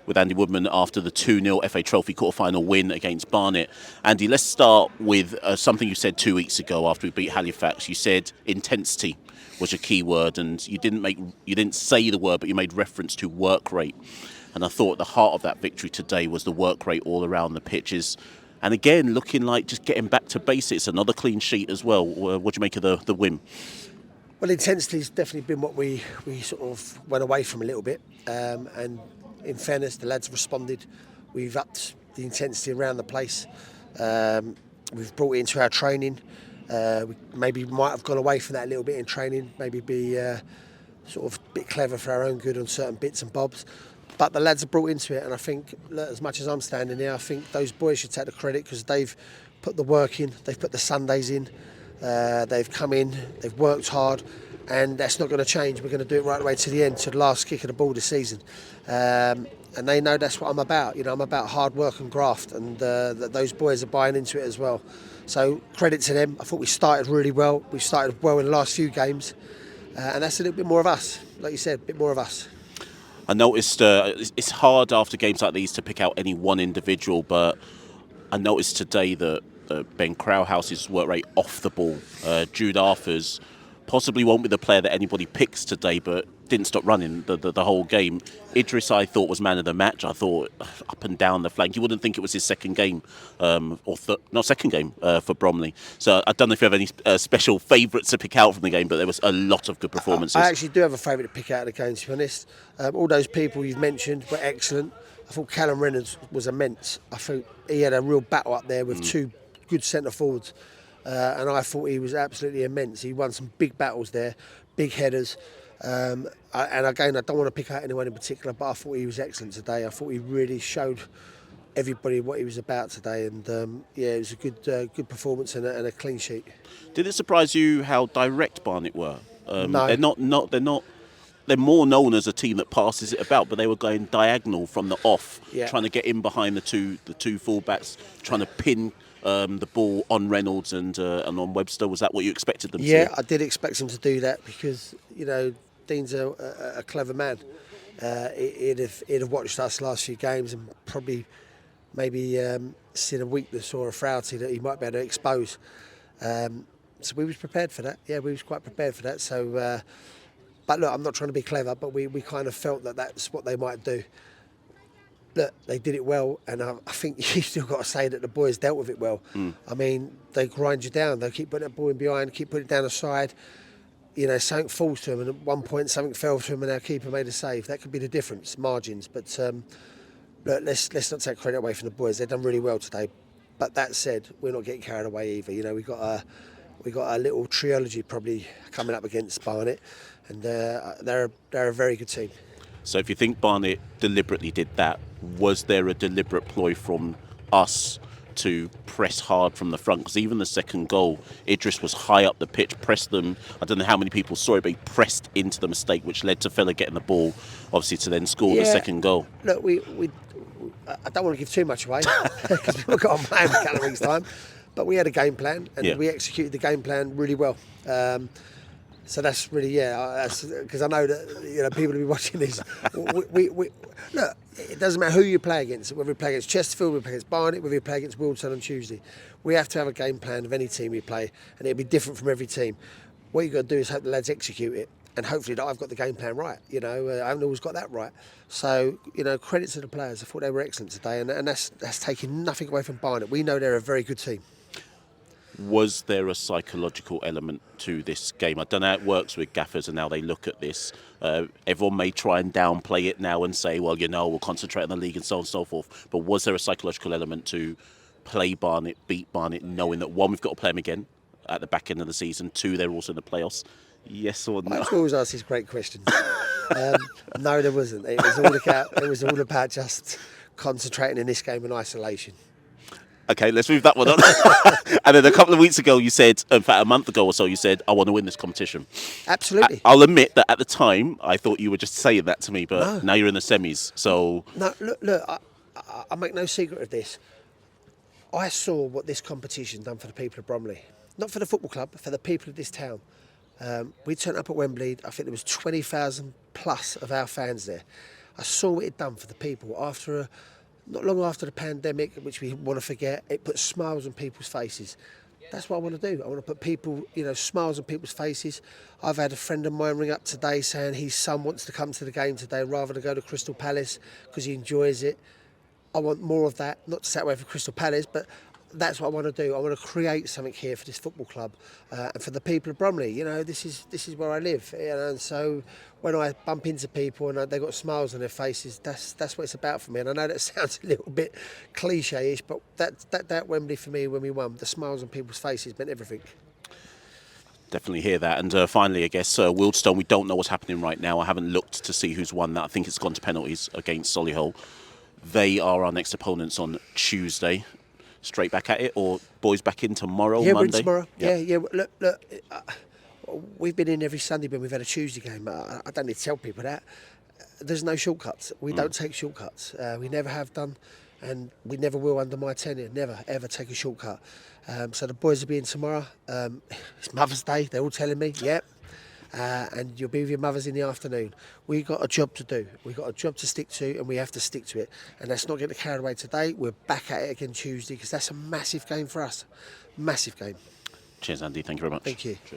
with Andy Woodman after the 2-0 FA Trophy quarter-final win against Barnet. Andy, let's start with something you said 2 weeks ago after we beat Halifax. You said intensity was a key word, and you didn't say the word, but you made reference to work rate. And I thought the heart of that victory today was the work rate all around the pitches. And again, looking like just getting back to basics. Another clean sheet as well. What do you make of the win? Well, intensity's definitely been what we sort of went away from a little bit. And in fairness, the lads responded. We've upped the intensity around the place. We've brought it into our training. We maybe might have gone away from that a little bit in training. Maybe be sort of a bit clever for our own good on certain bits and bobs. But the lads have brought into it, and I think, as much as I'm standing here, I think those boys should take the credit because they've put the work in, they've put the Sundays in, they've come in, they've worked hard, and that's not going to change. We're going to do it right the way to the end, to the last kick of the ball this season. And they know that's what I'm about. You know, I'm about hard work and graft, and those boys are buying into it as well. So credit to them. I thought we started really well. We started well in the last few games, and that's a little bit more of us. Like you said, a bit more of us. I noticed it's hard after games like these to pick out any one individual, but I noticed today that Ben Crowhouse's work rate off the ball, Jude Arthur's possibly won't be the player that anybody picks today, but didn't stop running the whole game. Idris, I thought, was man of the match. I thought up and down the flank. You wouldn't think it was his second game, second game for Bromley. So I don't know if you have any special favourites to pick out from the game, but there was a lot of good performances. I actually do have a favourite to pick out of the game, to be honest. All those people you've mentioned were excellent. I thought Callum Reynolds was immense. I think he had a real battle up there with two good centre forwards. And I thought he was absolutely immense. He won some big battles there, big headers. And again, I don't want to pick out anyone in particular, but I thought he was excellent today. I thought he really showed everybody what he was about today, and it was a good performance and a clean sheet. Did it surprise you how direct Barnet were? No. They're more known as a team that passes it about, but they were going diagonal from the off, trying to get in behind the two fullbacks, trying to pin the ball on Reynolds and on Webster. Was that what you expected them to do? Yeah, I did expect him to do that because, you know, Dean's a clever man. He'd have watched us last few games and probably maybe seen a weakness or a frailty that he might be able to expose. So we was prepared for that. Yeah, we was quite prepared for that. So, but look, I'm not trying to be clever, but we kind of felt that that's what they might do. Look, they did it well, and I think you still got to say that the boys dealt with it well. I mean, they grind you down. They keep putting that ball in behind, keep putting it down the side. You know, something falls to them, and at one point something fell to them, and our keeper made a save. That could be the difference, margins. But look, let's not take credit away from the boys. They've done really well today. But that said, we're not getting carried away either. You know, we got a little trilogy probably coming up against Barnet, and they're a very good team. So if you think Barnet deliberately did that, was there a deliberate ploy from us to press hard from the front? Because even the second goal, Idris was high up the pitch, pressed them. I don't know how many people saw it, but he pressed into the mistake, which led to Fella getting the ball, obviously, to then score the second goal. Look, I don't want to give too much away because we've got on playing for a couple of weeks' time, but we had a game plan and we executed the game plan really well. So that's really, because I know that, you know, people will be watching this. We look, it doesn't matter who you play against, whether we play against Chesterfield, whether we play against Barnet, whether we play against Wilton on Tuesday. We have to have a game plan of any team we play, and it'll be different from every team. What you've got to do is hope the lads execute it, and hopefully that I've got the game plan right. You know, I haven't always got that right. So, you know, credit to the players. I thought they were excellent today, and that's taking nothing away from Barnet. We know they're a very good team. Was there a psychological element to this game? I don't know how it works with gaffers and how they look at this. Everyone may try and downplay it now and say, well, you know, we'll concentrate on the league and so on and so forth. But was there a psychological element to play Barnet, beat Barnet, knowing that, one, we've got to play them again at the back end of the season, two, they're also in the playoffs? Yes or no? I always ask these great questions. No, there wasn't. It was all about just concentrating in this game in isolation. Okay, let's move that one on. And then a couple of weeks ago, you said, in fact, a month ago or so, you said, I want to win this competition. Absolutely. I'll admit that at the time, I thought you were just saying that to me, but now you're in the semis, so... No, look, I make no secret of this. I saw what this competition done for the people of Bromley. Not for the football club, but for the people of this town. We turned up at Wembley. I think there was 20,000 plus of our fans there. I saw what it done for the people not long after the pandemic, which we want to forget. It put smiles on people's faces. That's what I want to do. I want to put smiles on people's faces. I've had a friend of mine ring up today saying his son wants to come to the game today rather than go to Crystal Palace because he enjoys it. I want more of that, not to say away for Crystal Palace, but that's what I want to do. I want to create something here for this football club and for the people of Bromley. This is where I live, and so when I bump into people and they've got smiles on their faces, that's what it's about for me. And I know that sounds a little bit cliche-ish, but that Wembley for me when we won, the smiles on people's faces meant everything. Definitely hear that. And finally, I guess, Wildstone, we don't know what's happening right now. I haven't looked to see who's won that. I think it's gone to penalties against Solihull. They are our next opponents on Tuesday. Straight back at it, or boys back in tomorrow, Monday? Monday? Yeah, tomorrow. Yeah. Look, we've been in every Sunday when we've had a Tuesday game. I don't need to tell people that. There's no shortcuts. We don't take shortcuts. We never have done, and we never will under my tenure. Never, ever take a shortcut. So the boys will be in tomorrow. It's Mother's Day. They're all telling me, yep. And you'll be with your mothers in the afternoon. We've got a job to do. We've got a job to stick to, and we have to stick to it. And let's not get carried away today. We're back at it again Tuesday because that's a massive game for us. Massive game. Cheers, Andy. Thank you very much. Thank you. Cheers.